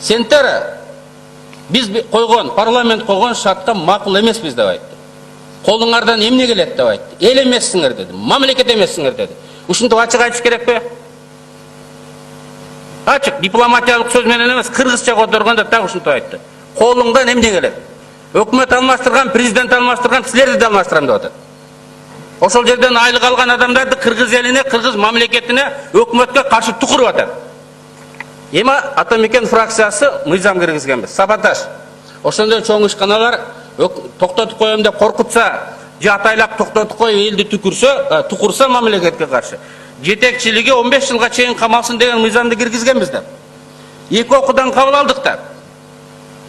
Сендер біз қойған, парламент қойған шартқа мақұл емеспіз деп айтты. Қолыңардан емне келеді деп айтты. Ел емессіңдер деді, мемлекет емессіңдер деді. Ушынтип ачык айтыш керек пе? Ачык, дипломатиялық сөзменен емес, кыргызча которганда так ушынтип айтты. Қолыңдан эмне келет? Өкмөт алмаштырган, президент алмаштырган, силерди де алмаштырам деп атат. Ошол жерден айлык алган адамдарды кыргыз элине, кыргыз мамлекетине, өкмөткө каршы тукуруп атат. Эми Атамекен фракциясы мыйзам киргизгенбиз. Саботаж. Ошондой чоң ишканалар токтотуп коем деп коркутса, же атайлап токтотуп коюп элди тукурса мамлекетке каршы. Жетекчилиги 15 жылга чейин камалсын деген мыйзамды киргизгенбиз деп. Эки окуудан кабыл алдык да.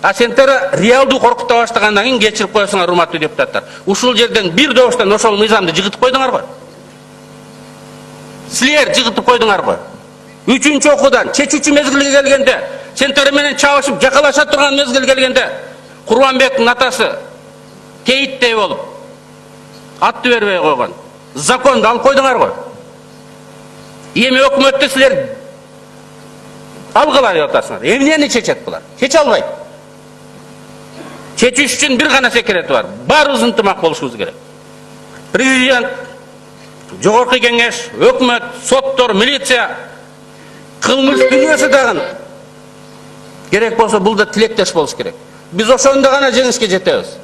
А сендер реалдуу коркута баштагандан кийин кечирип коесуңар, урматтуу депутаттар. Ушул жерден бир добуштан ошол мыйзамды жыгытып койдуңар го. Силер жыгытып койдуңар го. 3-чү окуудан чечүүчү мезгилге келгенде, сендер менен чабышып жакалаша турган мезгил келгенде, Курманбектин атасы кейиттей болуп атты бербей койгон. Законду алып койдуңар го. Эми өкмөттү силер алгыла деп атасыңар. Эмнени чечет булар? Чече албайт. Чечиш үчүн бир гана секрети бар. Баарыбыз ынтымак болушубуз керек. Президент, жогорку кеңеш, өкмөт, соттор, милиция, кылмыш дүйнөсү дагы керек болсо бул да тилектеш болуш керек. Biz ошондо гана жеңишке жетебиз.